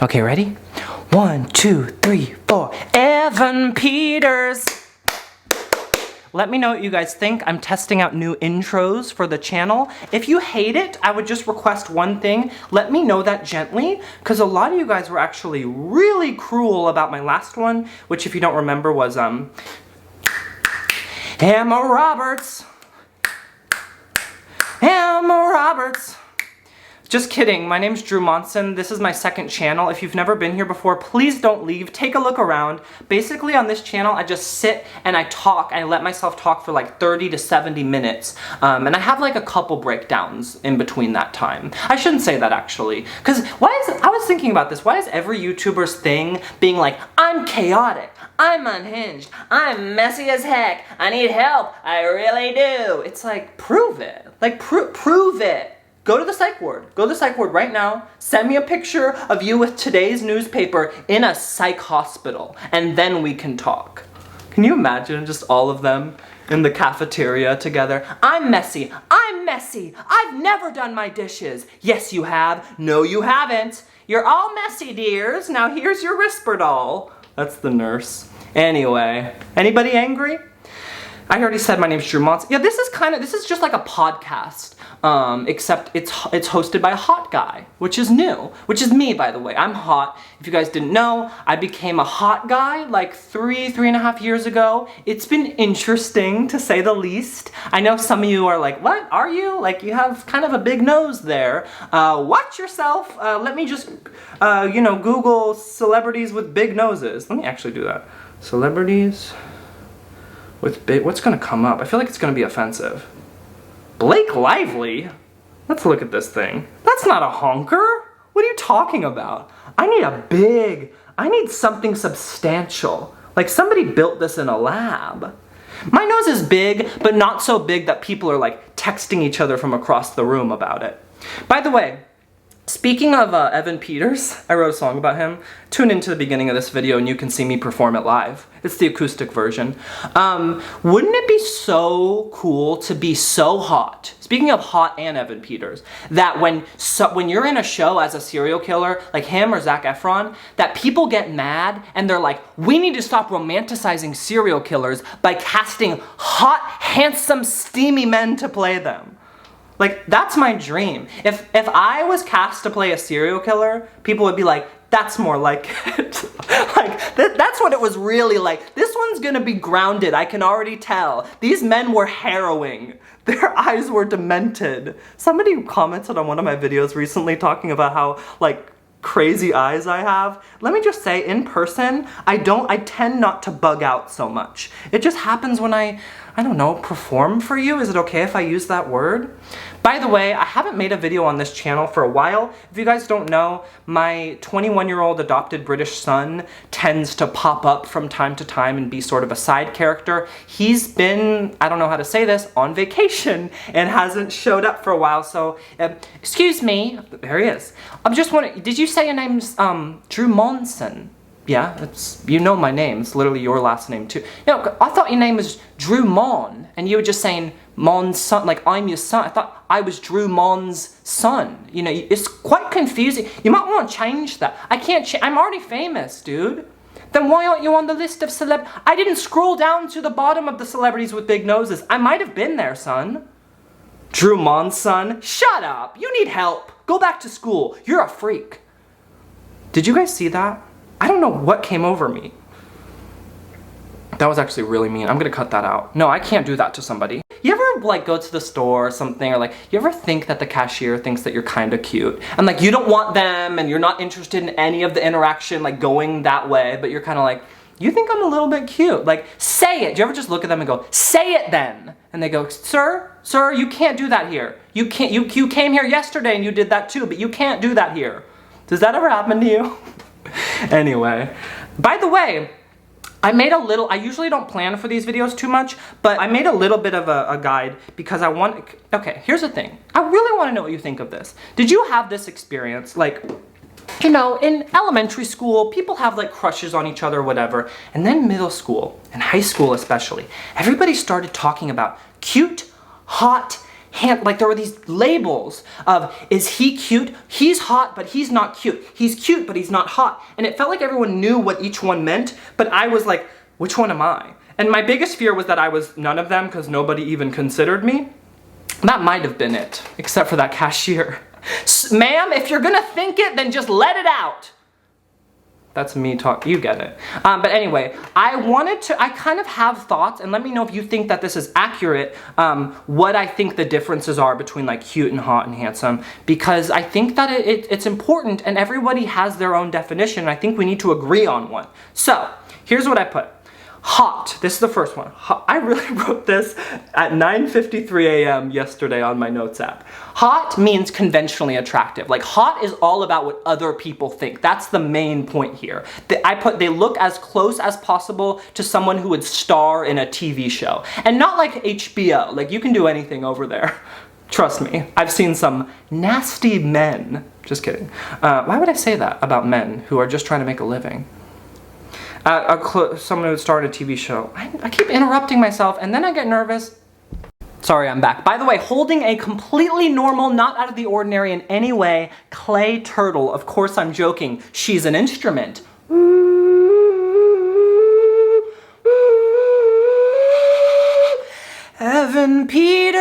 Okay, ready? 1, 2, 3, 4. Evan Peters! Let me know what you guys think. I'm testing out new intros for the channel. If you hate it, I would just request one thing. Let me know that gently, because a lot of you guys were actually really cruel about my last one, which if you don't remember was, Emma Roberts. Emma Roberts. Just kidding, my name's Drew Monson. This is my second channel. If you've never been here before, please don't leave. Take a look around. Basically on this channel, I just sit and I talk. I let myself talk for like 30 to 70 minutes. And I have like a couple breakdowns in between that time. I shouldn't say that actually. Because I was thinking about this, why is every YouTuber's thing being like, I'm chaotic, I'm unhinged, I'm messy as heck, I need help, I really do. It's like, prove it. Like, prove it. Go to the psych ward. Go to the psych ward right now. Send me a picture of you with today's newspaper in a psych hospital, and then we can talk. Can you imagine just all of them in the cafeteria together? I'm messy. I'm messy. I've never done my dishes. Yes, you have. No, you haven't. You're all messy, dears. Now here's your Risperdal. That's the nurse. Anyway, anybody angry? I already said my name's Drew Monson. Yeah, this is just like a podcast, except it's hosted by a hot guy, which is new, which is me, by the way. I'm hot. If you guys didn't know, I became a hot guy like three and a half years ago. It's been interesting, to say the least. I know some of you are like, what are you? Like, you have kind of a big nose there. Watch yourself. Let me just, Google celebrities with big noses. Let me actually do that. Celebrities with big, what's gonna come up? I feel like it's gonna be offensive. Blake Lively? Let's look at this thing. That's not a honker. What are you talking about? I need something substantial. Like somebody built this in a lab. My nose is big, but not so big that people are like texting each other from across the room about it. By the way, speaking of Evan Peters, I wrote a song about him. Tune into the beginning of this video and you can see me perform it live. It's the acoustic version. Wouldn't it be so cool to be so hot, speaking of hot and Evan Peters, that when you're in a show as a serial killer, like him or Zac Efron, that people get mad and they're like, we need to stop romanticizing serial killers by casting hot, handsome, steamy men to play them. Like, that's my dream. If I was cast to play a serial killer, people would be like, that's more like it. Like, that's what it was really like. This one's gonna be grounded, I can already tell. These men were harrowing. Their eyes were demented. Somebody commented on one of my videos recently talking about how, like, crazy eyes I have. Let me just say, in person, I tend not to bug out so much. It just happens when I don't know, perform for you? Is it okay if I use that word? By the way, I haven't made a video on this channel for a while. If you guys don't know, my 21-year-old adopted British son tends to pop up from time to time and be sort of a side character. He's been, I don't know how to say this, on vacation and hasn't showed up for a while, so, excuse me, there he is. I'm just wondering, did you say your name's, Drew Monson? Yeah, you know my name. It's literally your last name too. No, I thought your name was Drew Mon, and you were just saying Mon's son, like I'm your son. I thought I was Drew Mon's son. You know, it's quite confusing. You might want to change that. I can't I'm already famous, dude. Then why aren't you on the list of I didn't scroll down to the bottom of the celebrities with big noses. I might have been there, son. Drew Mon's son? Shut up. You need help. Go back to school. You're a freak. Did you guys see that? I don't know what came over me. That was actually really mean. I'm gonna cut that out. No, I can't do that to somebody. You ever like go to the store or something, or like, you ever think that the cashier thinks that you're kind of cute? And like, you don't want them and you're not interested in any of the interaction like going that way, but you're kind of like, you think I'm a little bit cute. Like, say it. Do you ever just look at them and go, say it then? And they go, sir, you can't do that here. You can't, you came here yesterday and you did that too, but you can't do that here. Does that ever happen to you? Anyway, by the way, I usually don't plan for these videos too much, but I made a little bit of a guide because okay, here's the thing. I really want to know what you think of this. Did you have this experience? Like, you know, in elementary school, people have like crushes on each other or whatever, and then middle school, and high school especially, everybody started talking about cute, hot, like there were these labels of, is he cute? He's hot, but he's not cute. He's cute, but he's not hot. And it felt like everyone knew what each one meant, but I was like, which one am I? And my biggest fear was that I was none of them because nobody even considered me. That might have been it, except for that cashier. Ma'am, if you're gonna think it, then just let it out. That's me talk, you get it. But anyway, I kind of have thoughts, and let me know if you think that this is accurate, what I think the differences are between like cute and hot and handsome, because I think that it's important and everybody has their own definition, and I think we need to agree on one. So, here's what I put. Hot, this is the first one. Hot. I really wrote this at 9:53 a.m. yesterday on my notes app. Hot means conventionally attractive. Like hot is all about what other people think. That's the main point here. They look as close as possible to someone who would star in a TV show. And not like HBO, like you can do anything over there. Trust me, I've seen some nasty men. Just kidding. Why would I say that about men who are just trying to make a living? Someone who would start a TV show. I keep interrupting myself and then I get nervous. Sorry, I'm back. By the way, holding a completely normal, not out of the ordinary in any way, clay turtle. Of course I'm joking. She's an instrument. Evan Peters.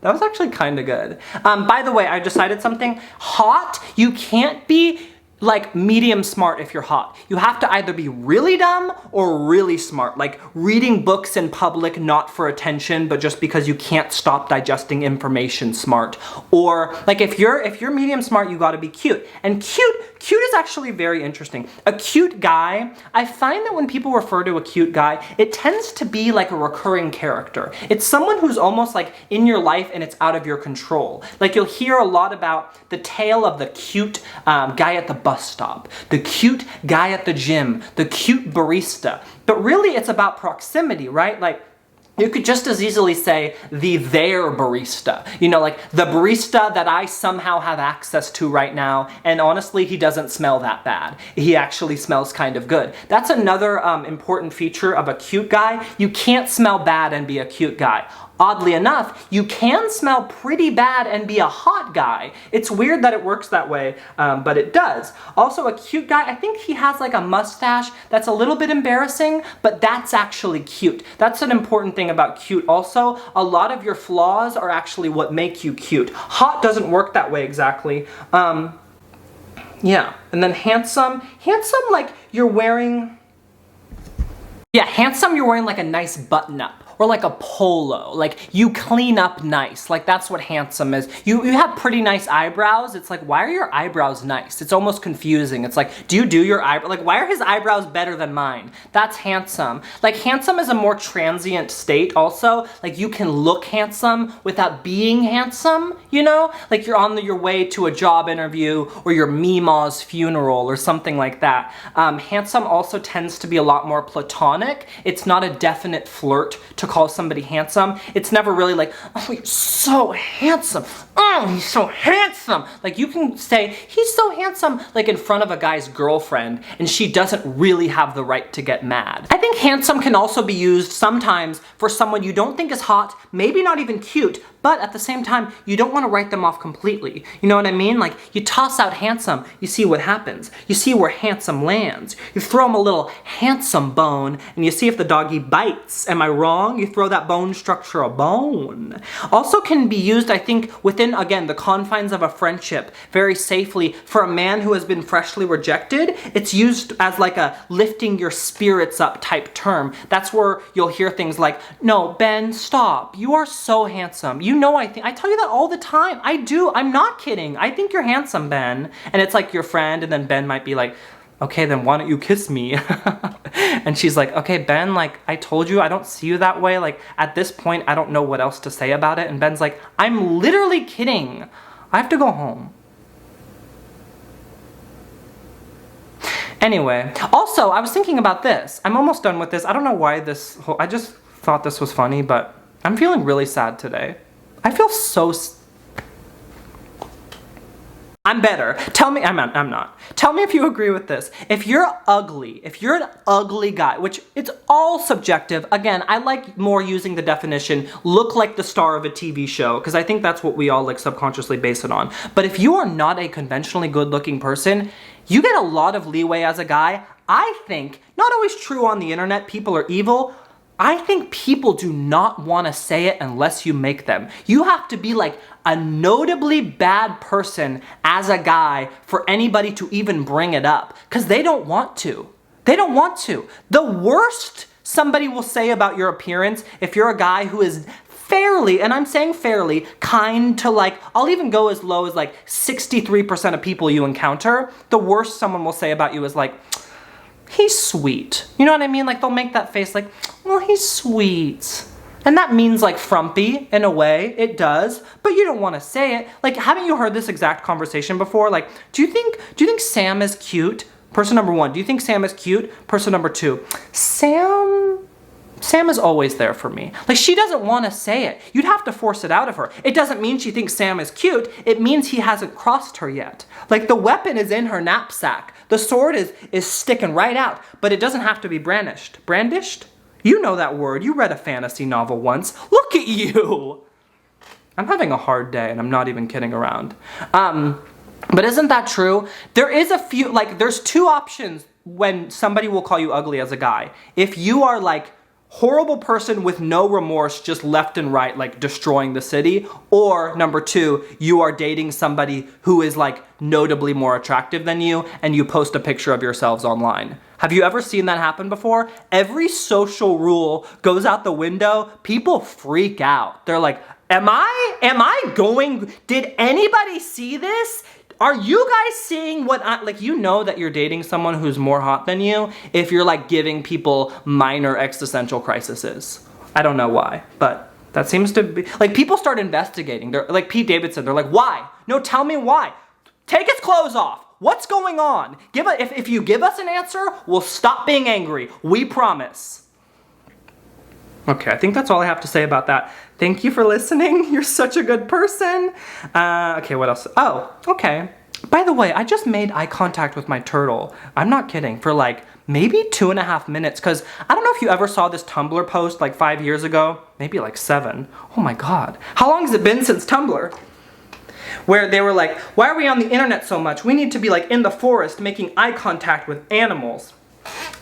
That was actually kind of good. By the way, I decided something. Hot, you can't be like medium smart if you're hot. You have to either be really dumb or really smart, like reading books in public not for attention but just because you can't stop digesting information smart. Or like if you're medium smart, you gotta be cute. And cute is actually very interesting. A cute guy, I find that when people refer to a cute guy, it tends to be like a recurring character. It's someone who's almost like in your life and it's out of your control. Like you'll hear a lot about the tale of the cute guy at the bus stop, the cute guy at the gym, the cute barista. But really it's about proximity, right? Like you could just as easily say their barista. You know, like the barista that I somehow have access to right now, and honestly, he doesn't smell that bad. He actually smells kind of good. That's another important feature of a cute guy. You can't smell bad and be a cute guy. Oddly enough, you can smell pretty bad and be a hot guy. It's weird that it works that way, but it does. Also, a cute guy, I think he has like a mustache that's a little bit embarrassing, but that's actually cute. That's an important thing about cute also. A lot of your flaws are actually what make you cute. Hot doesn't work that way exactly. Yeah, and then handsome like you're wearing... Yeah, handsome, you're wearing like a nice button-up. Or like a polo, like you clean up nice, like that's what handsome is. You have pretty nice eyebrows. It's like, why are your eyebrows nice? It's almost confusing. It's like, do you do your eyebrows? Like, why are his eyebrows better than mine? That's handsome. Like handsome is a more transient state also. Like you can look handsome without being handsome, you know? Like you're on your way to a job interview or your Meemaw's funeral or something like that. Handsome also tends to be a lot more platonic. It's not a definite flirt to call somebody handsome. It's never really like, oh, you're so handsome. Oh, he's so handsome. Like you can say, he's so handsome, like in front of a guy's girlfriend, and she doesn't really have the right to get mad. I think handsome can also be used sometimes for someone you don't think is hot, maybe not even cute, but at the same time, you don't want to write them off completely. You know what I mean? Like, you toss out handsome, you see what happens. You see where handsome lands. You throw him a little handsome bone, and you see if the doggy bites. Am I wrong? You throw that bone structure a bone. Also can be used, I think, within, again, the confines of a friendship, very safely. For a man who has been freshly rejected, it's used as like a lifting your spirits up type term. That's where you'll hear things like, no, Ben, stop. You are so handsome. You know I tell you that all the time. I do. I'm not kidding. I think you're handsome, Ben. And it's like your friend, and then Ben might be like, okay, then why don't you kiss me? And she's like, okay, Ben, like, I told you I don't see you that way. Like, at this point, I don't know what else to say about it. And Ben's like, I'm literally kidding. I have to go home. Anyway, also, I was thinking about this. I'm almost done with this. I don't know why I just thought this was funny, but I'm feeling really sad today. I feel so I'm better. Tell me, I'm not. Tell me if you agree with this. If you're ugly, if you're an ugly guy, which it's all subjective. Again, I like more using the definition, look like the star of a TV show, because I think that's what we all like subconsciously base it on. But if you are not a conventionally good looking person, you get a lot of leeway as a guy. I think, not always true on the internet, people are evil. I think people do not want to say it unless you make them. You have to be like a notably bad person as a guy for anybody to even bring it up, because they don't want to. They don't want to. The worst somebody will say about your appearance, if you're a guy who is fairly, and I'm saying fairly, kind to like, I'll even go as low as like 63% of people you encounter, the worst someone will say about you is like, he's sweet. You know what I mean? Like they'll make that face like, well, he's sweet. And that means like frumpy in a way, it does, but you don't want to say it. Like, haven't you heard this exact conversation before? Like, do you think Sam is cute? Person number one, do you think Sam is cute? Person number two, Sam is always there for me. Like, she doesn't want to say it. You'd have to force it out of her. It doesn't mean she thinks Sam is cute. It means he hasn't crossed her yet. Like, the weapon is in her knapsack. The sword is sticking right out, but it doesn't have to be brandished. Brandished? You know that word. You read a fantasy novel once. Look at you. I'm having a hard day, and I'm not even kidding around. But isn't that true? There is a few, like, there's two options when somebody will call you ugly as a guy. If you are like horrible person with no remorse, just left and right, like destroying the city. Or number two, you are dating somebody who is like notably more attractive than you and you post a picture of yourselves online. Have you ever seen that happen before? Every social rule goes out the window. People freak out. They're like, am I going, did anybody see this? Are you guys seeing what like, you know that you're dating someone who's more hot than you if you're like giving people minor existential crises. I don't know why, but that seems to be, like, people start investigating. They're like Pete Davidson, they're like, why? No, tell me why. Take his clothes off. What's going on? If you give us an answer, we'll stop being angry. We promise. Okay, I think that's all I have to say about that. Thank you for listening. You're such a good person. Okay, what else? Oh, okay. By the way, I just made eye contact with my turtle. I'm not kidding. For like maybe 2.5 minutes, because I don't know if you ever saw this Tumblr post like 5 years ago, maybe like 7. Oh my God. How long has it been since Tumblr? Where they were like, why are we on the internet so much? We need to be like in the forest making eye contact with animals.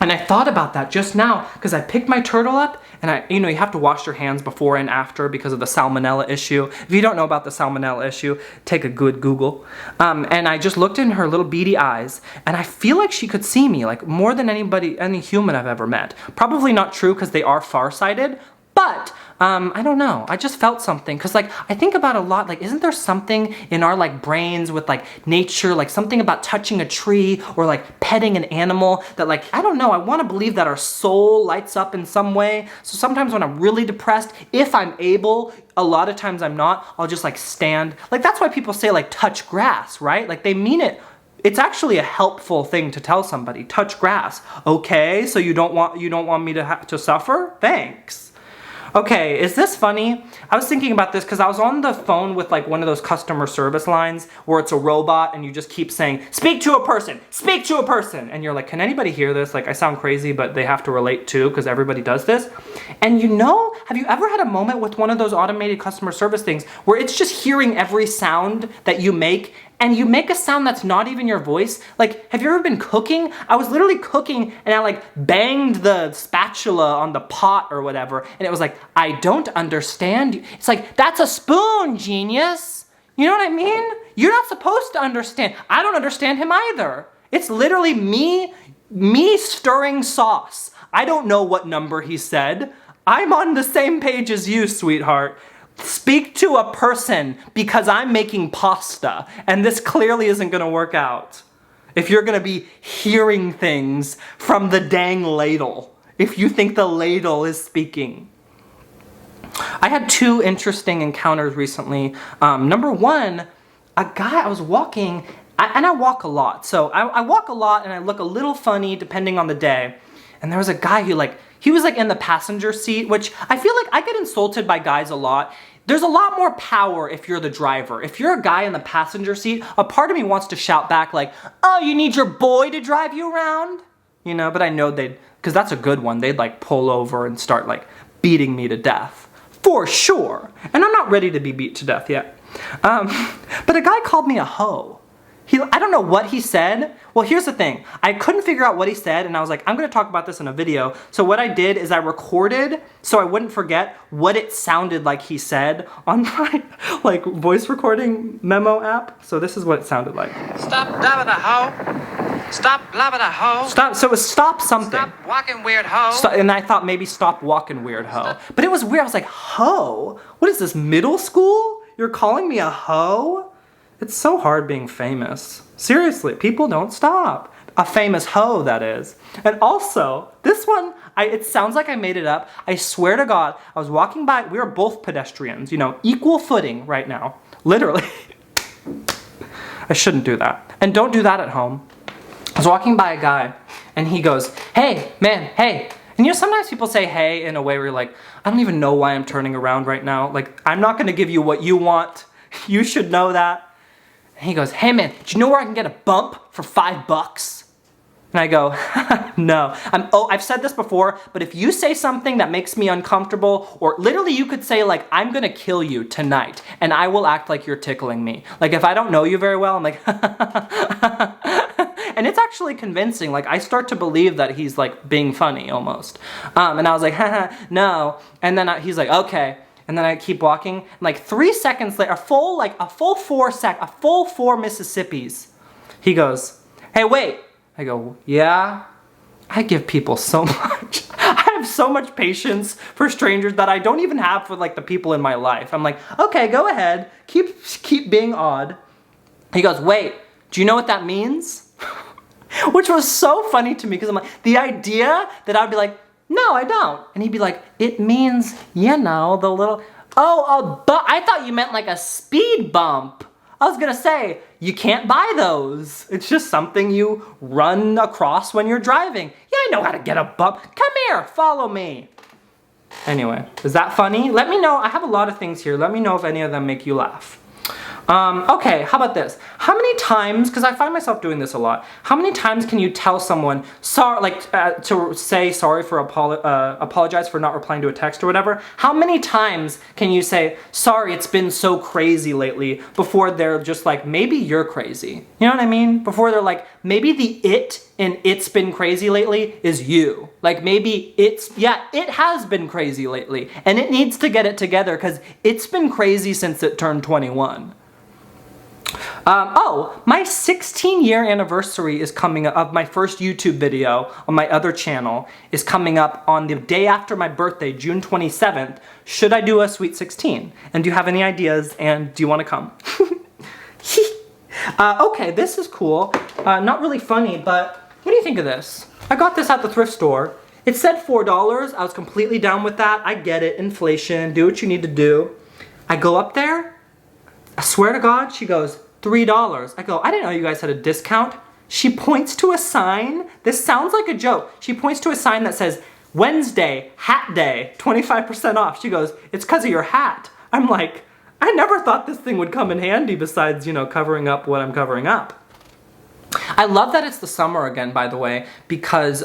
And I thought about that just now because I picked my turtle up and you have to wash your hands before and after because of the salmonella issue. If you don't know about the salmonella issue, take a good Google. And I just looked in her little beady eyes and I feel like she could see me like more than any human I've ever met. Probably not true because they are farsighted, but I don't know. I just felt something because like I think about a lot, like isn't there something in our like brains with like nature, like something about touching a tree or like petting an animal that like, I don't know, I want to believe that our soul lights up in some way. So sometimes when I'm really depressed, if I'm able, a lot of times I'm not, I'll just like stand. Like that's why people say like touch grass, right? Like they mean it. It's actually a helpful thing to tell somebody, touch grass. Okay, so you don't want me to suffer? Thanks. Okay, is this funny? I was thinking about this because I was on the phone with like one of those customer service lines where it's a robot and you just keep saying, speak to a person, speak to a person. And you're like, can anybody hear this? Like I sound crazy, but they have to relate too because everybody does this. And have you ever had a moment with one of those automated customer service things where it's just hearing every sound that you make and you make a sound that's not even your voice? Like, have you ever been cooking? I was literally cooking and I like banged the spatula on the pot or whatever. And it was like, I don't understand you. It's like, that's a spoon, genius. You know what I mean? You're not supposed to understand. I don't understand him either. It's literally me stirring sauce. I don't know what number he said. I'm on the same page as you, sweetheart. Speak to a person because I'm making pasta and this clearly isn't going to work out. If you're going to be hearing things from the dang ladle, if you think the ladle is speaking. I had 2 interesting encounters recently. Number one, a guy, I was walking, and I walk a lot. So I walk a lot and I look a little funny depending on the day. And there was a guy who he was like in the passenger seat, which I feel like I get insulted by guys a lot. there's a lot more power if you're the driver. If you're a guy in the passenger seat, a part of me wants to shout back like, oh, you need your boy to drive you around? You know, but I know because that's a good one, they'd like pull over and start like beating me to death. For sure. And I'm not ready to be beat to death yet. But a guy called me a hoe. I don't know what he said. Well, here's the thing. I couldn't figure out what he said, and I was like, I'm gonna talk about this in a video. So what I did is I recorded, so I wouldn't forget what it sounded like he said on my like voice recording memo app. So this is what it sounded like. Stop blabbing a hoe. Stop blabbing a hoe. Stop, so it was stop something. Stop walking weird hoe. And I thought maybe stop walking weird hoe. But it was weird, I was like, hoe? What is this, middle school? You're calling me a hoe? It's so hard being famous. Seriously, people don't stop. A famous hoe, that is. And also, this one, it sounds like I made it up. I swear to God, I was walking by, we were both pedestrians, you know, equal footing right now. Literally. I shouldn't do that. And don't do that at home. I was walking by a guy, and he goes, hey, man, hey. And you know, sometimes people say hey in a way where you're like, I don't even know why I'm turning around right now. Like, I'm not gonna give you what you want. You should know that. And he goes, hey man, do you know where I can get a bump for $5? And I go, no. I've said this before, but if you say something that makes me uncomfortable, or literally you could say like, I'm gonna kill you tonight, and I will act like you're tickling me. Like if I don't know you very well, I'm like, and it's actually convincing. Like I start to believe that he's like being funny almost. And I was like, no. And then he's like, okay. And then I keep walking, and like 3 seconds later, a full four Mississippis. He goes, hey, wait. I go, yeah. I give people so much. I have so much patience for strangers that I don't even have for like the people in my life. I'm like, okay, go ahead. Keep being odd. He goes, wait, do you know what that means? Which was so funny to me, because I'm like, the idea that I'd be like, no, I don't. And he'd be like, it means, you know, the little, I thought you meant like a speed bump. I was gonna say, you can't buy those. It's just something you run across when you're driving. Yeah, I know how to get a bump. Come here, follow me. Anyway, is that funny? Let me know. I have a lot of things here. Let me know if any of them make you laugh. Okay, how about this? How many times, because I find myself doing this a lot, how many times can you tell someone, to say sorry for apologize for not replying to a text or whatever? How many times can you say, sorry, it's been so crazy lately, before they're just like, maybe you're crazy? You know what I mean? Before they're like, maybe the it in it's been crazy lately is you. Like maybe it has been crazy lately, and it needs to get it together because it's been crazy since it turned 21. My 16-year anniversary is coming up, of my first YouTube video on my other channel is coming up on the day after my birthday, June 27th. Should I do a Sweet 16? And do you have any ideas, and do you want to come? Okay, this is cool. Not really funny, but what do you think of this? I got this at the thrift store. It said $4. I was completely down with that. I get it, inflation, do what you need to do. I go up there, I swear to God, she goes, $3. I go, I didn't know you guys had a discount. She points to a sign. This sounds like a joke. She points to a sign that says, Wednesday, hat day, 25% off. She goes, it's because of your hat. I'm like, I never thought this thing would come in handy besides, you know, covering up what I'm covering up. I love that it's the summer again, by the way, because,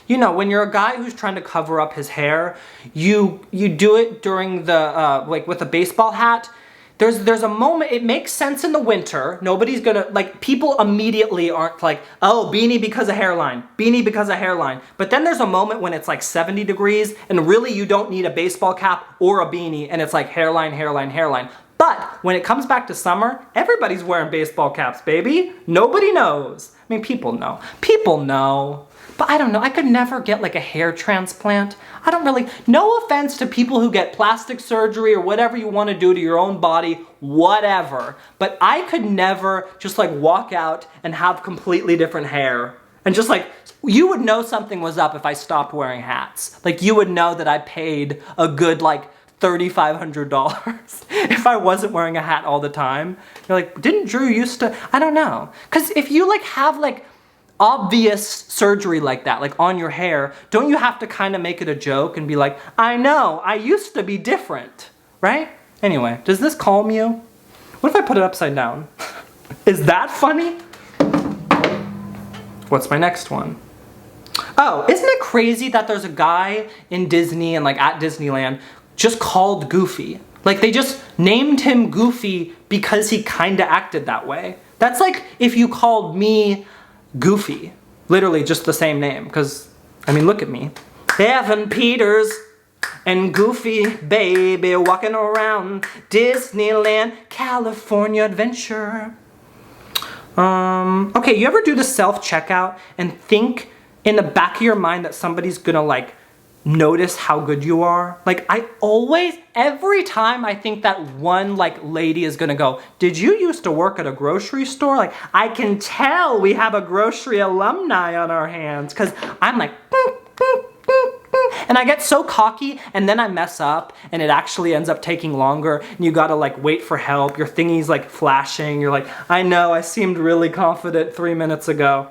you know, when you're a guy who's trying to cover up his hair, you do it during the, like with a baseball hat. There's a moment, it makes sense in the winter. Nobody's gonna, like, people immediately aren't like, oh, beanie because of hairline, beanie because of hairline. But then there's a moment when it's like 70 degrees and really you don't need a baseball cap or a beanie and it's like hairline, hairline, hairline. But when it comes back to summer, everybody's wearing baseball caps, baby. Nobody knows. I mean, people know. People know. But I don't know, I could never get like a hair transplant. I don't really, no offense to people who get plastic surgery or whatever you want to do to your own body, whatever. But I could never just like walk out and have completely different hair. And just like, you would know something was up if I stopped wearing hats. Like you would know that I paid a good like $3,500 if I wasn't wearing a hat all the time. You're like, didn't Drew used to? I don't know. Because if you like have like obvious surgery like that, like on your hair, don't you have to kind of make it a joke and be like, I know, I used to be different, right? Anyway, does this calm you? What if I put it upside down? Is that funny? What's my next one? Oh, isn't it crazy that there's a guy in Disney and like at Disneyland just called Goofy? Like they just named him Goofy because he kinda acted that way. That's like if you called me Goofy. Literally just the same name, because, I mean, look at me. Evan Peters and Goofy, baby, walking around Disneyland, California adventure. Okay, you ever do the self-checkout and think in the back of your mind that somebody's gonna like notice how good you are? Like I always, every time I think that one like lady is gonna go, did you used to work at a grocery store? Like I can tell we have a grocery alumni on our hands, because I'm like, and I get so cocky and then I mess up and it actually ends up taking longer and you gotta like wait for help. Your thingy's like flashing. You're like, I know, I seemed really confident 3 minutes ago.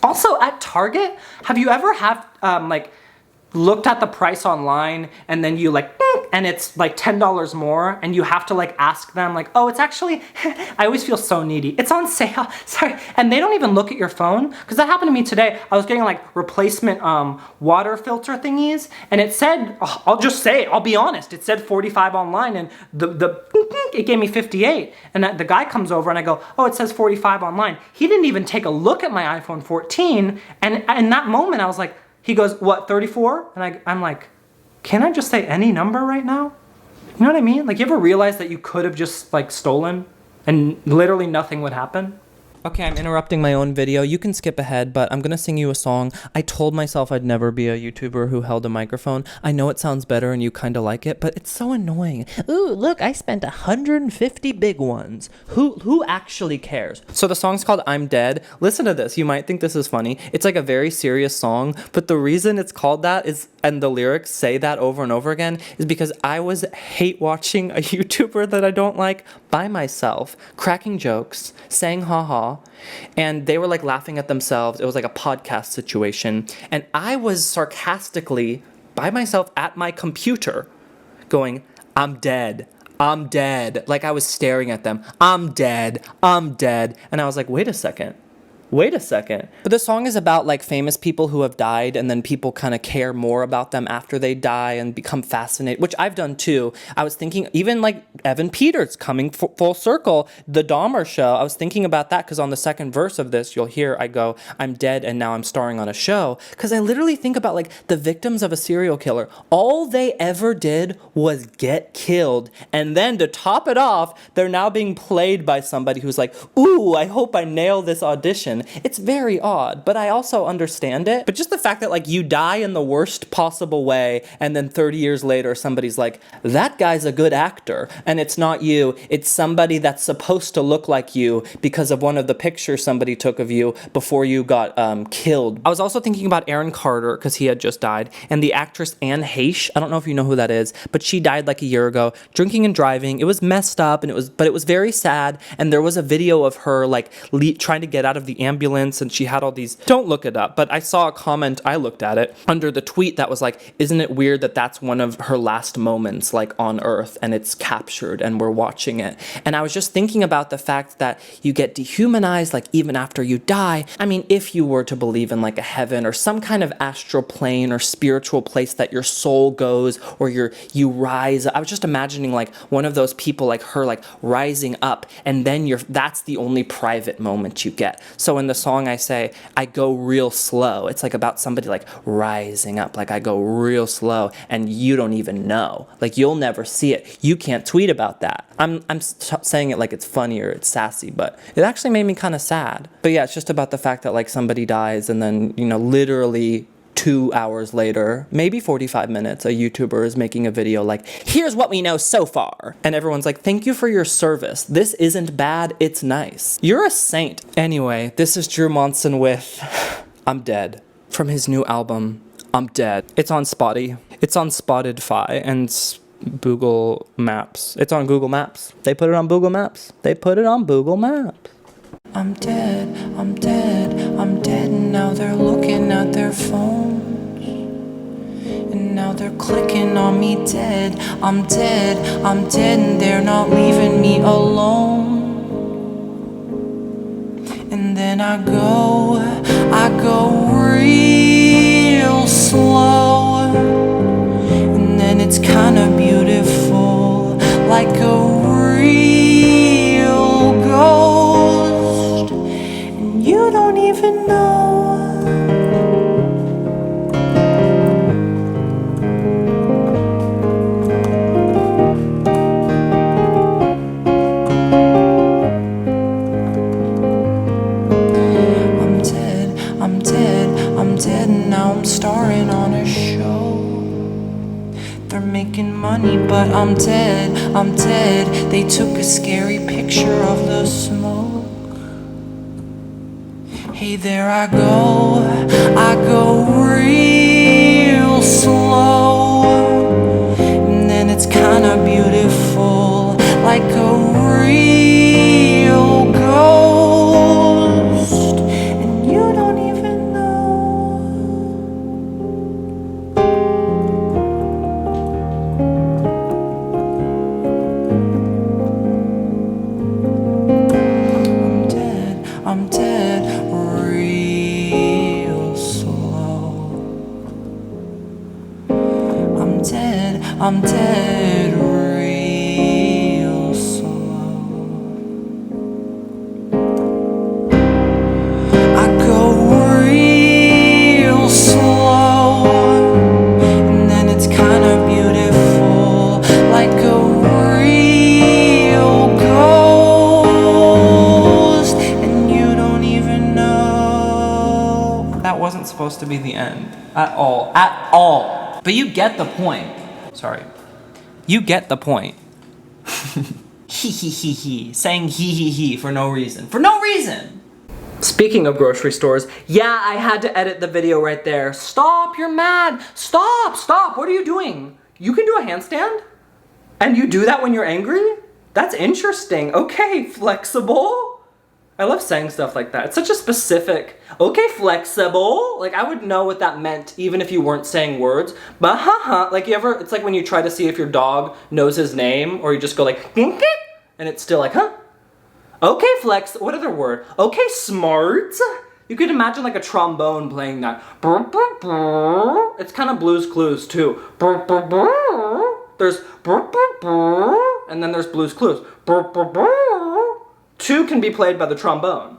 Also at Target, have you ever have like looked at the price online and then you like, and it's like $10 more and you have to like ask them like, oh, it's actually, I always feel so needy. It's on sale, sorry. And they don't even look at your phone, because that happened to me today. I was getting like replacement water filter thingies and it said, I'll just say, I'll be honest, it said 45 online and it gave me 58. And the guy comes over and I go, oh, it says 45 online. He didn't even take a look at my iPhone 14. And in that moment I was like, he goes, what, 34? And I'm like, can I just say any number right now? You know what I mean? Like, you ever realize that you could have just, like, stolen and literally nothing would happen? Okay, I'm interrupting my own video. You can skip ahead, but I'm gonna sing you a song. I told myself I'd never be a YouTuber who held a microphone. I know it sounds better and you kinda like it, but it's so annoying. Ooh, look, I spent 150 big ones. Who actually cares? So the song's called I'm Dead. Listen to this. You might think this is funny. It's like a very serious song, but the reason it's called that is, and the lyrics say that over and over again, is because I was hate watching a YouTuber that I don't like by myself, cracking jokes, saying haha, and they were like laughing at themselves. It was like a podcast situation. And I was sarcastically by myself at my computer going, I'm dead. I'm dead. Like I was staring at them. I'm dead. I'm dead. And I was like, wait a second. Wait a second. But the song is about like famous people who have died and then people kind of care more about them after they die and become fascinated, which I've done too. I was thinking even like Evan Peters coming full circle, the Dahmer show. I was thinking about that because on the second verse of this, you'll hear I go, I'm dead and now I'm starring on a show. Because I literally think about like the victims of a serial killer. All they ever did was get killed. And then to top it off, they're now being played by somebody who's like, ooh, I hope I nail this audition. It's very odd, but I also understand it. But just the fact that like you die in the worst possible way and then 30 years later somebody's like, that guy's a good actor, and it's not you, it's somebody that's supposed to look like you because of one of the pictures somebody took of you before you got killed. I was also thinking about Aaron Carter because he had just died, and the actress Anne Heche. I don't know if you know who that is, but she died like a year ago, drinking and driving. It was messed up, and it was very sad, and there was a video of her like trying to get out of the ambulance, and she had all these, don't look it up, but I saw a comment, I looked at it, under the tweet that was like, isn't it weird that that's one of her last moments like on earth and it's captured and we're watching it? And I was just thinking about the fact that you get dehumanized like even after you die. I mean, if you were to believe in like a heaven or some kind of astral plane or spiritual place that your soul goes or you rise, I was just imagining like one of those people like her like rising up, and then that's the only private moment you get. So in the song I say, I go real slow. It's like about somebody like rising up, like I go real slow and you don't even know. Like you'll never see it. You can't tweet about that. I'm saying it like it's funny or it's sassy, but it actually made me kind of sad. But yeah, it's just about the fact that like somebody dies and then, you know, literally 2 hours later, maybe 45 minutes, a YouTuber is making a video like, here's what we know so far. And everyone's like, thank you for your service. This isn't bad, it's nice. You're a saint. Anyway, this is Drew Monson with I'm Dead from his new album, I'm Dead. It's on Spotty. It's on Spotify and Google Maps. It's on Google Maps. They put it on Google Maps. They put it on Google Maps. I'm dead, I'm dead, I'm dead, and now they're looking at their phones, and now now they're clicking on me dead. I'm dead, I'm dead, and they're not leaving me alone. And then I go real slow, and then it's kinda beautiful, like a real ghost, and you don't even know. I'm dead, and now I'm starring on a show. They're making money, but I'm dead, I'm dead. They took a scary picture of the smoke. Hey, there I go real slow, and then it's kinda beautiful, like a real ghost, and you don't even know. I'm dead real slow. I'm dead real slow. I go real slow, and then it's kinda beautiful, like a real ghost, and you don't even know. That wasn't supposed to be the end. At all. But you get the point. Sorry. You get the point. Hee hee hee hee. Saying hee hee hee for no reason. For no reason! Speaking of grocery stores, yeah, I had to edit the video right there. Stop, you're mad. Stop. What are you doing? You can do a handstand? And you do that when you're angry? That's interesting. Okay, flexible. I love saying stuff like that. It's such a specific, okay, flexible. Like, I would know what that meant even if you weren't saying words. But like it's like when you try to see if your dog knows his name, or you just go like, and it's still like, huh? Okay, flex, what other word? Okay, smart. You could imagine like a trombone playing that. It's kind of Blue's Clues too. There's, and then there's Blue's Clues. Two can be played by the trombone.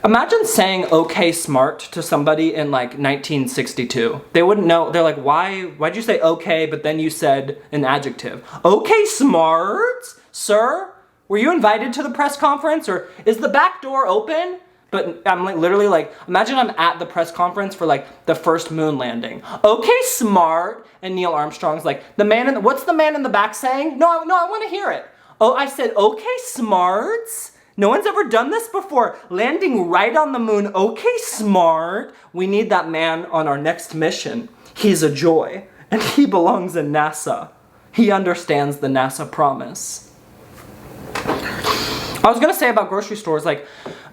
Imagine saying okay smart to somebody in like 1962. They wouldn't know. They're like, why'd you say okay, but then you said an adjective? Okay smart, sir? Were you invited to the press conference, or is the back door open? But I'm like literally like, imagine I'm at the press conference for like the first moon landing. Okay smart, and Neil Armstrong's like, what's the man in the back saying? No, I want to hear it. Oh, I said, okay, smarts. No one's ever done this before. Landing right on the moon. Okay, smart. We need that man on our next mission. He's a joy, and he belongs in NASA. He understands the NASA promise. I was gonna say about grocery stores, like,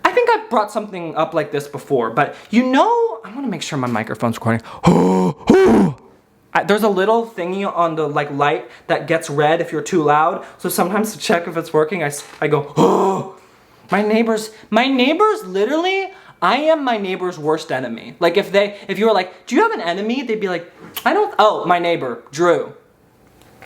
I think I've brought something up like this before, but you know, I wanna make sure my microphone's recording. There's a little thingy on the like light that gets red if you're too loud. So sometimes to check if it's working, I go, oh. My neighbors literally, I am my neighbor's worst enemy. Like if you were like, do you have an enemy? They'd be like, oh, my neighbor, Drew.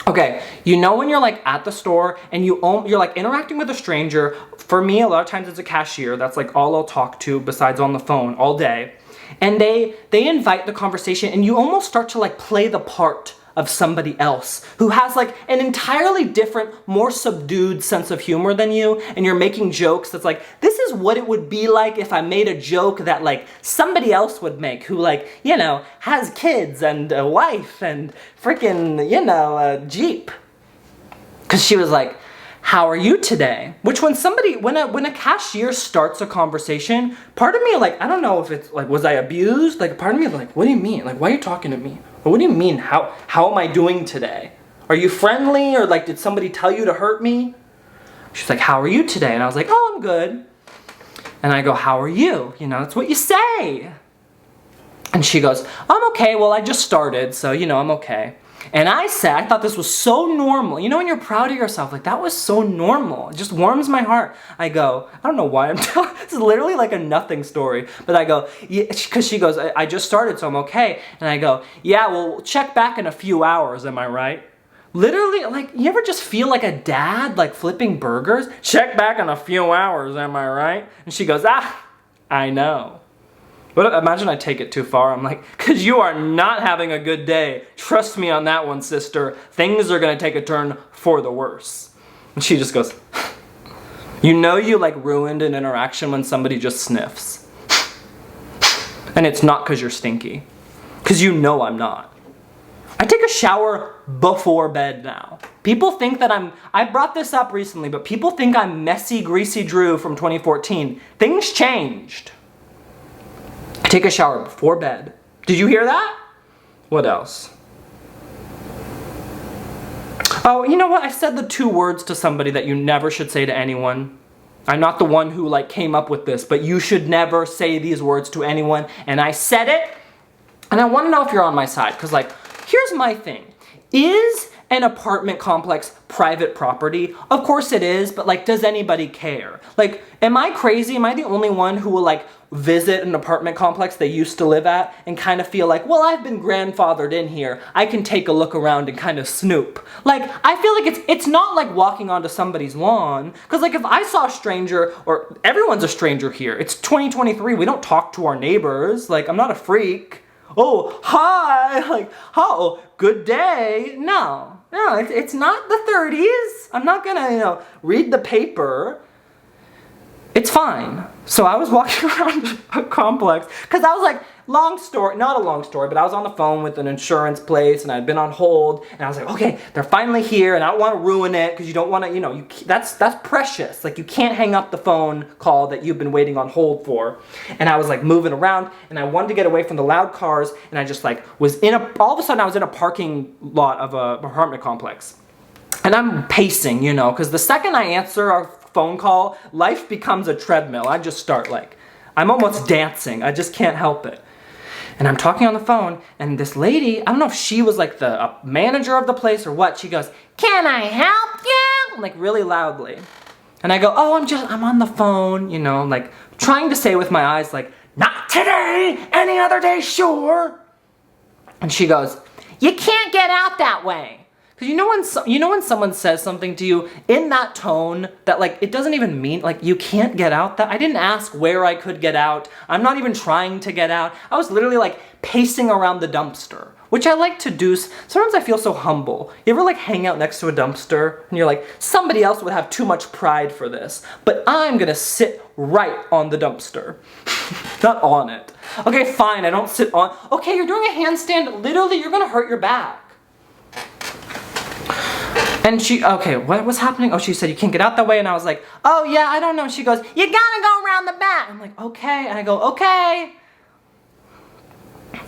Okay, you know when you're like at the store and you're like interacting with a stranger. For me, a lot of times it's a cashier. That's like all I'll talk to besides on the phone all day. And they invite the conversation, and you almost start to like play the part of somebody else who has like an entirely different, more subdued sense of humor than you, and you're making jokes that's like, this is what it would be like if I made a joke that like somebody else would make who like, you know, has kids and a wife and freaking, you know, a Jeep. Cause she was like, how are you today? Which when a cashier starts a conversation, part of me like, I don't know if it's like, was I abused? Like part of me like, what do you mean? Like, why are you talking to me? Or what do you mean? How am I doing today? Are you friendly? Or like, did somebody tell you to hurt me? She's like, how are you today? And I was like, oh, I'm good. And I go, how are you? You know, it's what you say. And she goes, I'm okay, well, I just started, so, you know, I'm okay. And I said, I thought this was so normal. You know when you're proud of yourself, like that was so normal. It just warms my heart. I go, I don't know why I'm telling, it's literally like a nothing story. But I go, yeah, because she goes, I just started, so I'm okay. And I go, yeah, well, check back in a few hours, am I right? Literally, like, you ever just feel like a dad, like flipping burgers? Check back in a few hours, am I right? And she goes, I know. But imagine I take it too far. I'm like, because you are not having a good day. Trust me on that one, sister. Things are going to take a turn for the worse. And she just goes, you know you like ruined an interaction when somebody just sniffs. And it's not because you're stinky. Because you know I'm not. I take a shower before bed now. People think that I brought this up recently, but people think I'm messy, greasy Drew from 2014. Things changed. I take a shower before bed. Did you hear that? What else? Oh, you know what? I said the 2 words to somebody that you never should say to anyone. I'm not the one who like came up with this, but you should never say these words to anyone. And I said it, and I want to know if you're on my side, because like, here's my thing. Is an apartment complex private property? Of course it is, but like, does anybody care? Like, am I crazy? Am I the only one who will like visit an apartment complex they used to live at and kind of feel like, well, I've been grandfathered in here. I can take a look around and kind of snoop. Like, I feel like it's not like walking onto somebody's lawn. Because like, if I saw a stranger, or everyone's a stranger here. It's 2023. We don't talk to our neighbors. Like, I'm not a freak. Oh, hi, like, oh, good day. No, it's not the 30s. I'm not gonna, you know, read the paper. It's fine. So I was walking around a complex, because I was like, long story, not a long story, but I was on the phone with an insurance place, and I'd been on hold, and I was like, okay, they're finally here, and I don't want to ruin it, because you don't want to, you know, that's precious. Like, you can't hang up the phone call that you've been waiting on hold for. And I was like moving around, and I wanted to get away from the loud cars, and I just like was all of a sudden I was in a parking lot of a apartment complex. And I'm pacing, you know, because the second I answer a phone call, life becomes a treadmill. I just start like, I'm almost dancing. I just can't help it. And I'm talking on the phone, and this lady, I don't know if she was like the manager of the place or what, she goes, can I help you? Like really loudly. And I go, oh, I'm on the phone, you know, like trying to say with my eyes, like, not today, any other day, sure. And she goes, you can't get out that way. Because you know when someone says something to you in that tone that like it doesn't even mean, like, you can't get out that. I didn't ask where I could get out. I'm not even trying to get out. I was literally like pacing around the dumpster, which I like to do. Sometimes I feel so humble. You ever like hang out next to a dumpster and you're like, somebody else would have too much pride for this, but I'm gonna sit right on the dumpster. Not on it. Okay, fine, I don't sit on. Okay, you're doing a handstand. Literally, you're gonna hurt your back. And she, okay, what was happening? Oh, she said, you can't get out that way. And I was like, oh yeah, I don't know. She goes, you gotta go around the back. I'm like, okay. And I go, okay.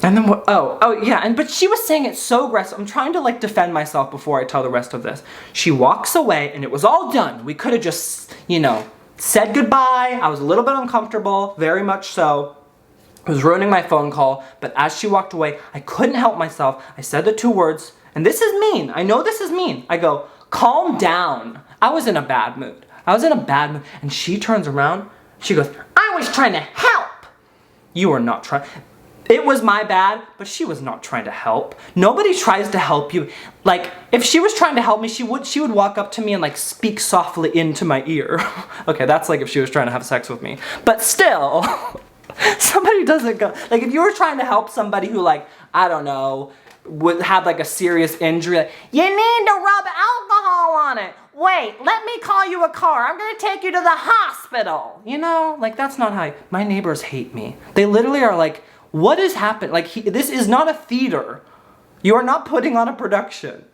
And then what, oh yeah. But she was saying it so aggressive. I'm trying to like defend myself before I tell the rest of this. She walks away and it was all done. We could have just, you know, said goodbye. I was a little bit uncomfortable, very much so. It was ruining my phone call. But as she walked away, I couldn't help myself. I said the 2 words. And this is mean. I know this is mean. I go, calm down. I was in a bad mood. And she turns around. She goes, I was trying to help. You were not trying. It was my bad, but she was not trying to help. Nobody tries to help you. Like, if she was trying to help me, she would walk up to me and like speak softly into my ear. Okay, that's like if she was trying to have sex with me. But still, somebody doesn't go. Like, if you were trying to help somebody who, like, I don't know, would have like a serious injury, like, you need to rub alcohol on it. Wait, let me call you a car. I'm gonna take you to the hospital. You know, like, that's not how my neighbors hate me. They literally are like, what has happened? Like, this is not a theater. You are not putting on a production.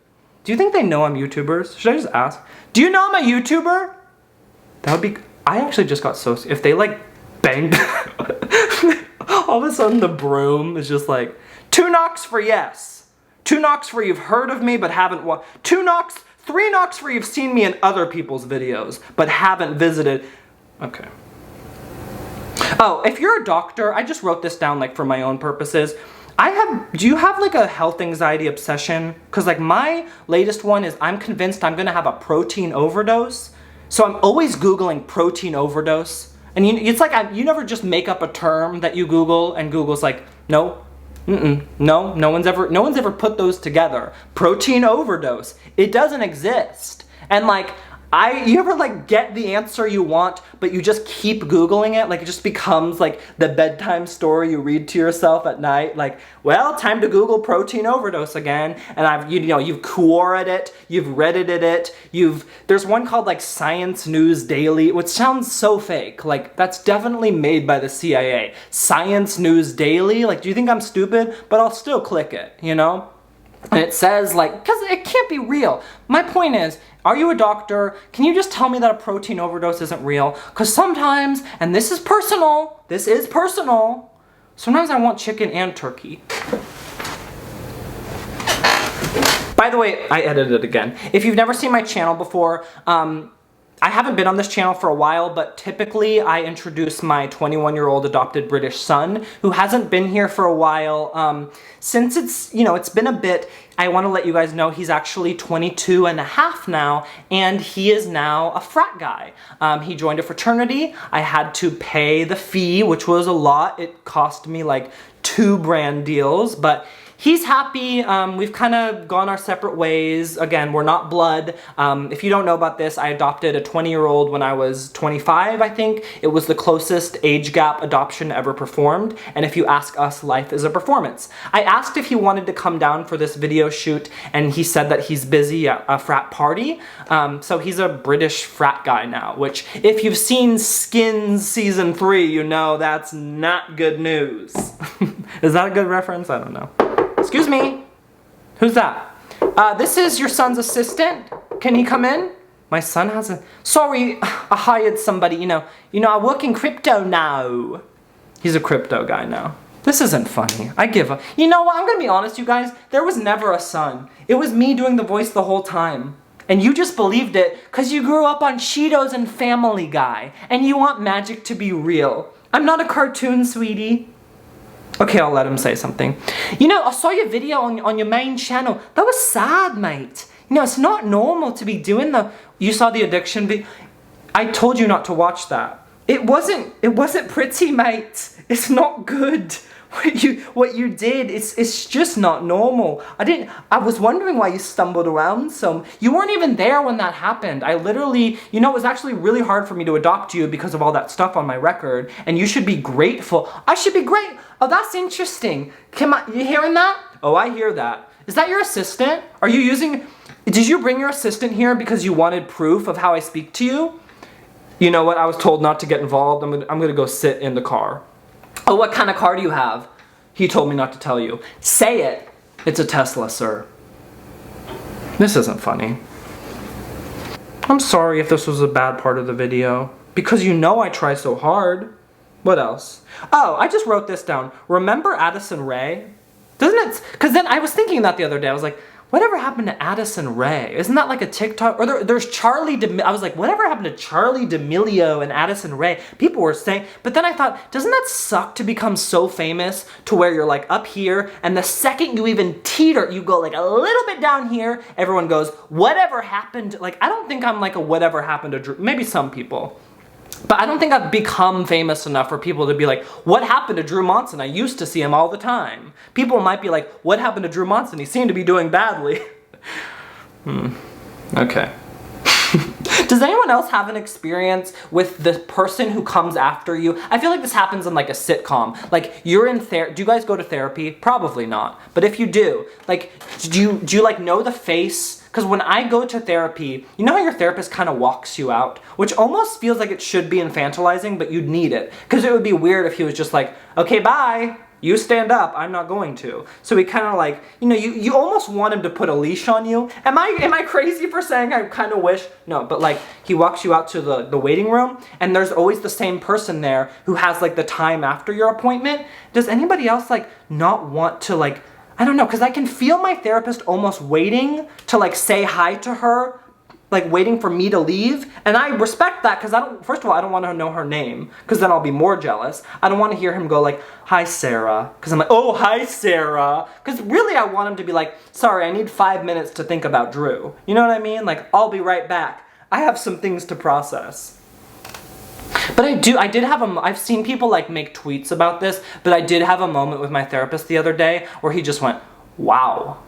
Do you think they know I'm YouTubers? Should I just ask? Do you know I'm a YouTuber? That would be, I actually just got so, if they like banged, all of a sudden the broom is just like, 2 knocks for yes. 2 knocks for you've heard of me but haven't 2 knocks, 3 knocks for you've seen me in other people's videos but haven't visited. Okay. Oh, if you're a doctor, I just wrote this down like for my own purposes. Do you have like a health anxiety obsession? Because like my latest one is I'm convinced I'm gonna have a protein overdose. So I'm always Googling protein overdose. And it's like you never just make up a term that you Google and Google's like, no, no one's ever put those together. Protein overdose, it doesn't exist. And like, you ever like get the answer you want, but you just keep Googling it? Like it just becomes like the bedtime story you read to yourself at night. Like, well, time to Google protein overdose again. And you've Quora'd it, you've Reddited it, there's one called like Science News Daily, which sounds so fake. Like that's definitely made by the CIA. Science News Daily, like do you think I'm stupid? But I'll still click it, you know? And it says like, because it can't be real. My point is, are you a doctor? Can you just tell me that a protein overdose isn't real? Because sometimes, and this is personal, sometimes I want chicken and turkey. By the way, I edited it again. If you've never seen my channel before, I haven't been on this channel for a while, but typically I introduce my 21-year-old adopted British son, who hasn't been here for a while. Since it's been a bit, I want to let you guys know he's actually 22 and a half now, and he is now a frat guy. He joined a fraternity. I had to pay the fee, which was a lot. It cost me like 2 brand deals, but he's happy. We've kind of gone our separate ways. Again, we're not blood. If you don't know about this, I adopted a 20-year-old when I was 25, I think. It was the closest age gap adoption ever performed. And if you ask us, life is a performance. I asked if he wanted to come down for this video shoot, and he said that he's busy at a frat party. So he's a British frat guy now, which if you've seen Skins Season 3, you know that's not good news. Is that a good reference? I don't know. Excuse me. Who's that? This is your son's assistant. Can he come in? My son has a... Sorry, I hired somebody, you know, I work in crypto now. He's a crypto guy now. This isn't funny. I give up. You know what? I'm gonna be honest, you guys. There was never a son. It was me doing the voice the whole time. And you just believed it because you grew up on Cheetos and Family Guy. And you want magic to be real. I'm not a cartoon, sweetie. Okay, I'll let him say something. You know, I saw your video on your main channel. That was sad, mate. You know, it's not normal to be doing you saw the addiction video? I told you not to watch that. It wasn't pretty, mate. It's not good. What you did, it's just not normal. I was wondering why you stumbled around so. You weren't even there when that happened. I literally, it was actually really hard for me to adopt you because of all that stuff on my record, and you should be grateful. I should be great. Oh, that's interesting. You hearing that? Oh, I hear that. Is that your assistant? Did you bring your assistant here because you wanted proof of how I speak to you? You know what? I was told not to get involved. I'm gonna go sit in the car. Oh, what kind of car do you have? He told me not to tell you. Say it. It's a Tesla, sir. This isn't funny. I'm sorry if this was a bad part of the video. Because I try so hard. What else? Oh, I just wrote this down. Remember Addison Rae? Doesn't it? Because then I was thinking that the other day. I was like, whatever happened to Addison Rae? Isn't that like a TikTok? Or there's Charlie D'Amelio. I was like, whatever happened to Charlie D'Amelio and Addison Rae? People were saying, but then I thought, doesn't that suck to become so famous to where you're like up here, and the second you even teeter, you go like a little bit down here, everyone goes, whatever happened? Like, I don't think I'm like a whatever happened to Drew. Maybe some people. But I don't think I've become famous enough for people to be like, what happened to Drew Monson? I used to see him all the time. People might be like, what happened to Drew Monson? He seemed to be doing badly. Okay. Does anyone else have an experience with the person who comes after you? I feel like this happens in like a sitcom. Like you're in therapy. Do you guys go to therapy? Probably not. But if you do, like, do you like know the face? Because when I go to therapy, you know how your therapist kind of walks you out? Which almost feels like it should be infantilizing, but you'd need it. Because it would be weird if he was just like, okay, bye. You stand up, I'm not going to. So he kind of like, you almost want him to put a leash on you. Am I crazy for saying I kind of wish? No, but like he walks you out to the waiting room, and there's always the same person there who has like the time after your appointment. Does anybody else like not want to like, I don't know, because I can feel my therapist almost waiting to like say hi to her like waiting for me to leave, and I respect that because first of all, I don't want to know her name because then I'll be more jealous. I don't want to hear him go like, hi Sarah, because I'm like, oh hi Sarah, because really I want him to be like, sorry, I need 5 minutes to think about Drew. You know what I mean? Like, I'll be right back. I have some things to process. But I've seen people like make tweets about this, but I did have a moment with my therapist the other day where he just went, wow.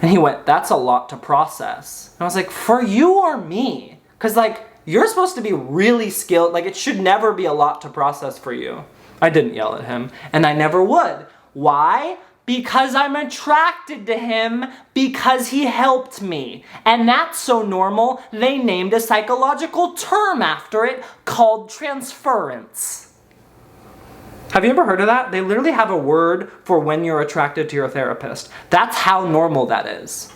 And he went, that's a lot to process. And I was like, for you or me? Because like, you're supposed to be really skilled. Like, it should never be a lot to process for you. I didn't yell at him, and I never would. Why? Because I'm attracted to him because he helped me. And that's so normal, they named a psychological term after it called transference. Have you ever heard of that? They literally have a word for when you're attracted to your therapist. That's how normal that is.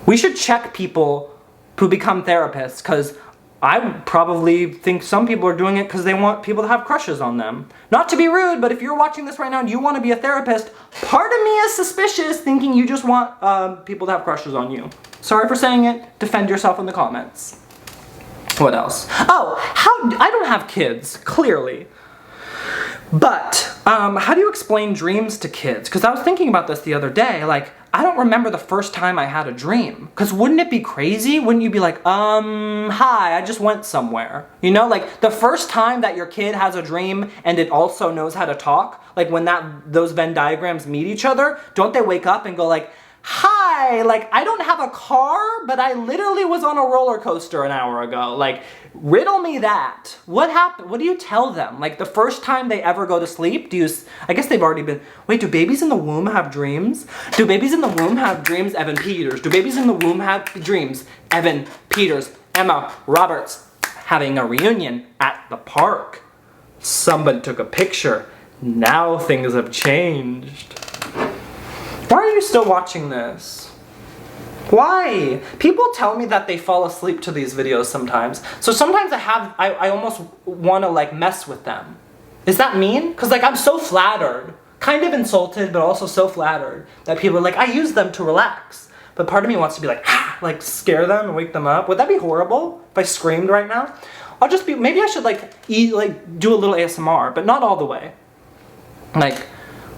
We should check people who become therapists, because I probably think some people are doing it because they want people to have crushes on them. Not to be rude, but if you're watching this right now and you want to be a therapist, part of me is suspicious thinking you just want people to have crushes on you. Sorry for saying it. Defend yourself in the comments. What else? Oh, I don't have kids, clearly. But, how do you explain dreams to kids? Because I was thinking about this the other day, like, I don't remember the first time I had a dream. Because wouldn't it be crazy? Wouldn't you be like, hi, I just went somewhere. You know, like, the first time that your kid has a dream and it also knows how to talk, like when those Venn diagrams meet each other, don't they wake up and go like, hi, like, I don't have a car, but I literally was on a roller coaster an hour ago. Like, riddle me that. What happened? What do you tell them? Like, the first time they ever go to sleep, I guess they've already been, wait, do babies in the womb have dreams? Do babies in the womb have dreams? Evan Peters. Do babies in the womb have dreams? Evan Peters. Emma Roberts having a reunion at the park. Somebody took a picture. Now things have changed. Why are you still watching this? Why? People tell me that they fall asleep to these videos sometimes. So sometimes I almost want to like mess with them. Is that mean? Because like I'm so flattered. Kind of insulted, but also so flattered that people are like, I use them to relax. But part of me wants to be like, like scare them and wake them up. Would that be horrible if I screamed right now? Maybe I should do a little ASMR, but not all the way. Like,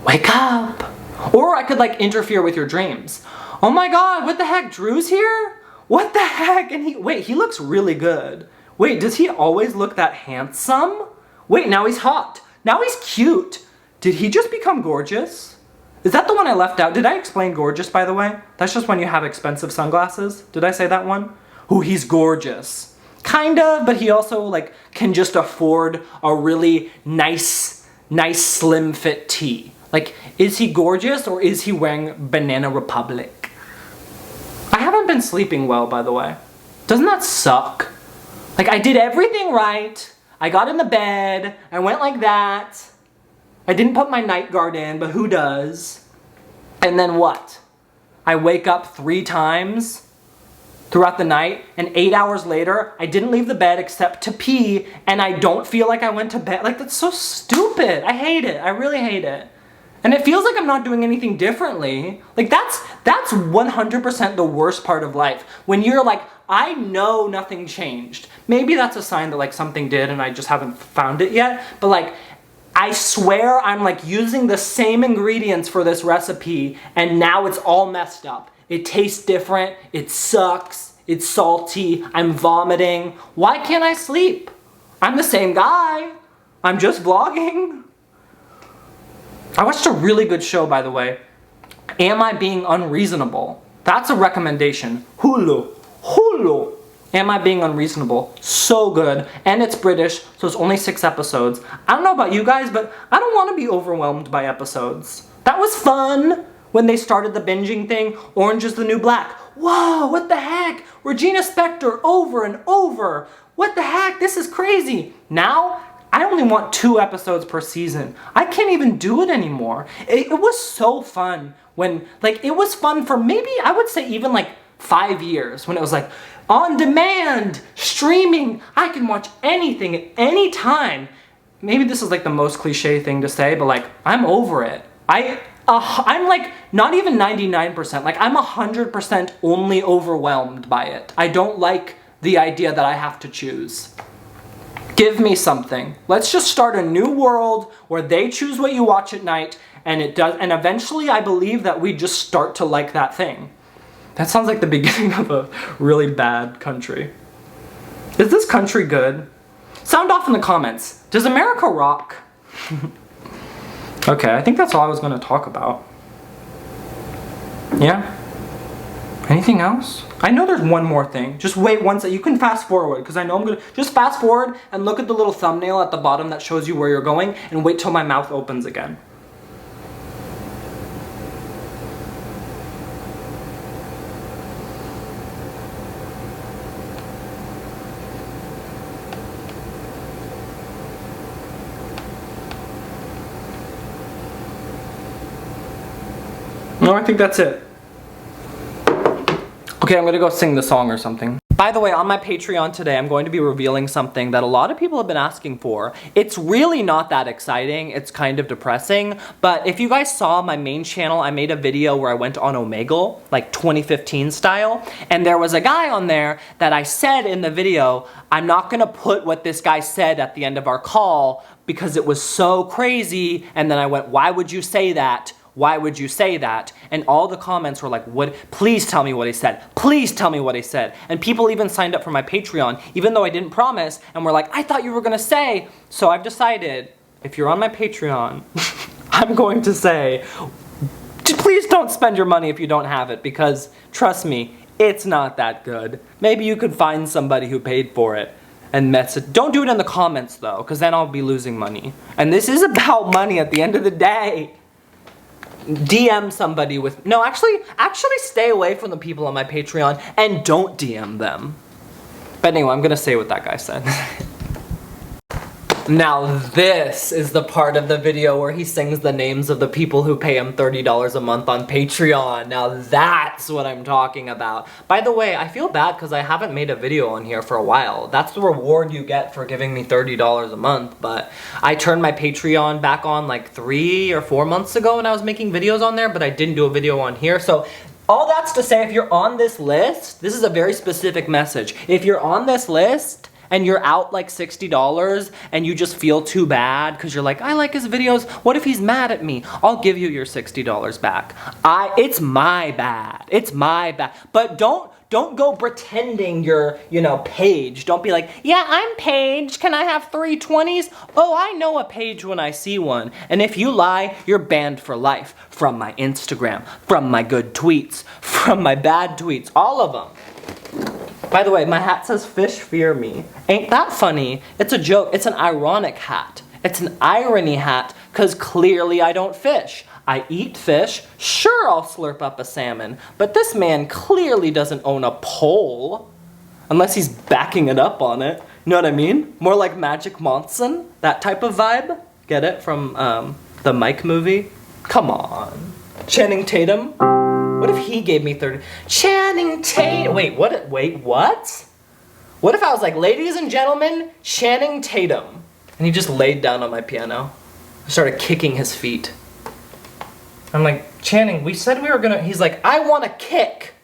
wake up. Or I could like interfere with your dreams. Oh my god, what the heck, Drew's here? What the heck? And he looks really good. Wait, does he always look that handsome? Wait, now he's hot. Now he's cute. Did he just become gorgeous? Is that the one I left out? Did I explain gorgeous, by the way? That's just when you have expensive sunglasses. Did I say that one? Ooh, he's gorgeous. Kind of, but he also like can just afford a really nice slim fit tee. Like, is he gorgeous or is he wearing Banana Republic? I haven't been sleeping well, by the way. Doesn't that suck? Like, I did everything right. I got in the bed. I went like that. I didn't put my night guard in, but who does? And then what? I wake up 3 times throughout the night, and 8 hours later, I didn't leave the bed except to pee, and I don't feel like I went to bed. Like, that's so stupid. I hate it. I really hate it. And it feels like I'm not doing anything differently. Like, that's 100% the worst part of life. When you're like, I know nothing changed. Maybe that's a sign that like something did and I just haven't found it yet. But like, I swear I'm like using the same ingredients for this recipe and now it's all messed up. It tastes different, it sucks, it's salty, I'm vomiting. Why can't I sleep? I'm the same guy. I'm just vlogging. I watched a really good show, by the way. Am I Being Unreasonable? That's a recommendation. Hulu. Am I Being Unreasonable? So good. And it's British, so it's only 6 episodes. I don't know about you guys, but I don't want to be overwhelmed by episodes. That was fun when they started the binging thing. Orange is the New Black. Whoa, what the heck? Regina Spektor over and over. What the heck? This is crazy. Now, I only want 2 episodes per season. I can't even do it anymore. It was so fun when, like, it was fun for maybe, I would say even like 5 years when it was like, on demand, streaming, I can watch anything at any time. Maybe this is like the most cliche thing to say, but like, I'm over it. I'm like, not even 99%, like I'm 100% only overwhelmed by it. I don't like the idea that I have to choose. Give me something. Let's just start a new world where they choose what you watch at night, and eventually I believe that we just start to like that thing. That sounds like the beginning of a really bad country. Is this country good? Sound off in the comments. Does America rock? Okay, I think that's all I was going to talk about. Yeah? Anything else? I know there's one more thing. Just wait one second. You can fast forward, because I know I'm going to... Just fast forward and look at the little thumbnail at the bottom that shows you where you're going, and wait till my mouth opens again. No, I think that's it. Okay, I'm gonna go sing the song or something. By the way, on my Patreon today, I'm going to be revealing something that a lot of people have been asking for. It's really not that exciting. It's kind of depressing. But if you guys saw my main channel, I made a video where I went on Omegle, like 2015 style. And there was a guy on there that I said in the video, I'm not gonna put what this guy said at the end of our call because it was so crazy. And then I went, why would you say that? Why would you say that? And all the comments were like, "What? Please tell me what he said. Please tell me what he said." And people even signed up for my Patreon, even though I didn't promise, and were like, "I thought you were gonna say." So I've decided, if you're on my Patreon, I'm going to say, please don't spend your money if you don't have it, because trust me, it's not that good. Maybe you could find somebody who paid for it and message. Don't do it in the comments though, because then I'll be losing money. And this is about money at the end of the day. DM somebody with, no, actually stay away from the people on my Patreon and don't DM them. But anyway, I'm gonna say what that guy said. Now this is the part of the video where he sings the names of the people who pay him $30 a month on Patreon. Now that's what I'm talking about. By the way, I feel bad because I haven't made a video on here for a while. That's the reward you get for giving me $30 a month, but I turned my Patreon back on like 3 or 4 months ago when I was making videos on there, but I didn't do a video on here. So all that's to say, if you're on this list, this is a very specific message. If you're on this list, and you're out like $60 and you just feel too bad because you're like, I like his videos, what if he's mad at me? I'll give you your $60 back. It's my bad. It's my bad. But don't go pretending you're, Paige. Don't be like, yeah, I'm Paige. Can I have 3 20s? Oh, I know a Paige when I see one. And if you lie, you're banned for life. From my Instagram, from my good tweets, from my bad tweets, all of them. By the way, my hat says fish fear me. Ain't that funny? It's a joke. It's an ironic hat. It's an irony hat, because clearly I don't fish. I eat fish. Sure, I'll slurp up a salmon. But this man clearly doesn't own a pole. Unless he's backing it up on it. You know what I mean? More like Magic Monson. That type of vibe. Get it? From the Mike movie? Come on. Channing Tatum? What if he gave me 30? Channing Tatum. Wait, what? What if I was like, ladies and gentlemen, Channing Tatum, and he just laid down on my piano, I started kicking his feet. I'm like, Channing, we said we were gonna. He's like, I want to kick.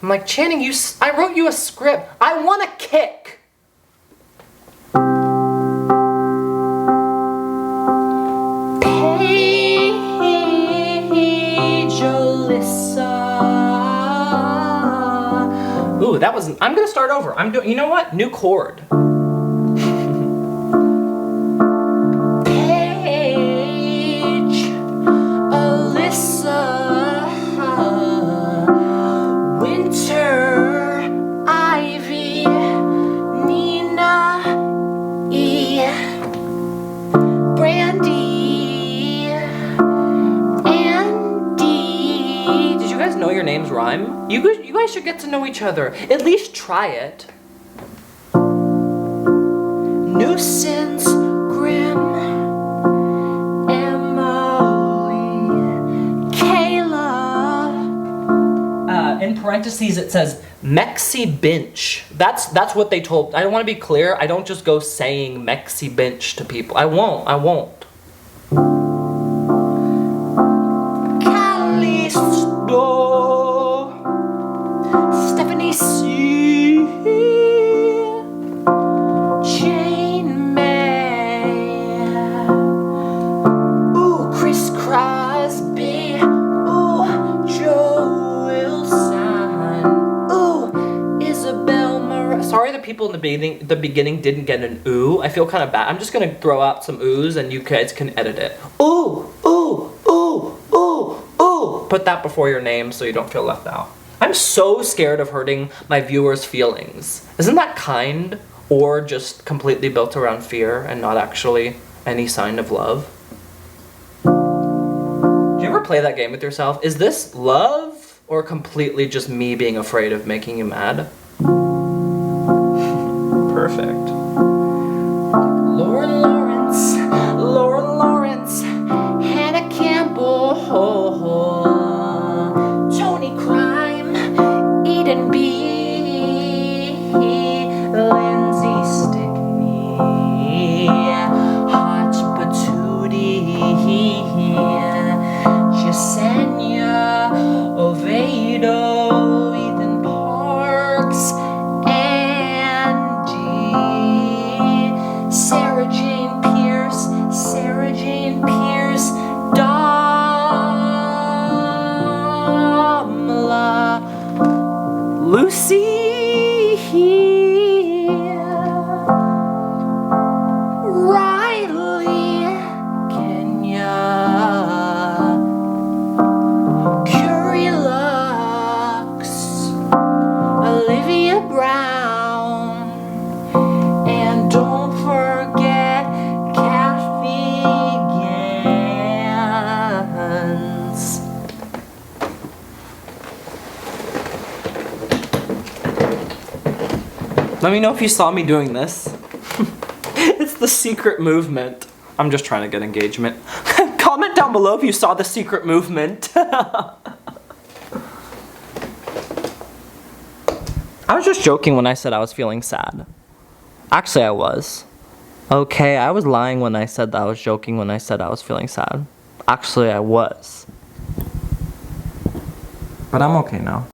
I'm like, Channing, I wrote you a script. I want to kick. Ooh, that was, I'm gonna start over. You know what? New chord. Paige, Alyssa, Winter, Ivy, Nina, E, Brandy, Andy. Did you guys know your names rhyme? You guys should get to know each other. At least try it. Nuisance, Grim, Emily, Kayla. In parentheses it says Mexi Bench. That's what they told. I want to be clear. I don't just go saying Mexi Bench to people. I won't. Callisto. Stephanie C. people in the beginning didn't get an ooh. I feel kind of bad. I'm just gonna throw out some oohs and you guys can edit it. Ooh, ooh, ooh, ooh, ooh. Put that before your name so you don't feel left out. I'm so scared of hurting my viewers' feelings. Isn't that kind? Or just completely built around fear and not actually any sign of love? Do you ever play that game with yourself? Is this love or completely just me being afraid of making you mad? Perfect. Lauren Lawrence, Hannah Campbell, Tony Crime, Eden B, Lindsay Stickney, Hot Patootie, Jasenia Oviedo, Ethan Parks, Angie, Sarah Jane Pierce, Damla, Lucy, Riley, Kenya, Curie Lux, Olivia Brown, and don't forget Kathy Gans. Let me know if you saw me doing this. It's the secret movement. I'm just trying to get engagement. Comment down below if you saw the secret movement. I was just joking when I said I was feeling sad. Actually, I was. Okay, I was lying when I said that I was joking when I said I was feeling sad. Actually, I was. But I'm okay now.